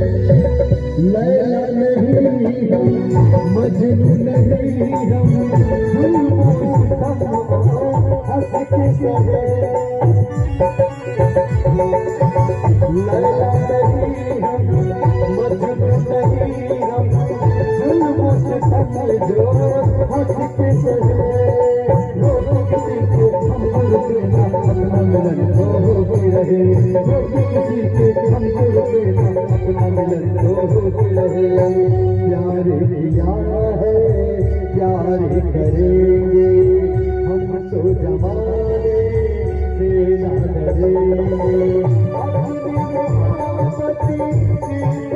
लैला नहीं हम मजनू नहीं हम हंस के कहे लैला नहीं हम मजनू नहीं हम जुल्मों से थक जो हंस के कहे किसी के हम रुके ना अपना मिलन हो रहे किसी के हम रुके ना अपना मिलन हो रहे प्यार किया है प्यार करेंगे हम तो जमाने से ना डरेंगे अपनी मोहब्बत की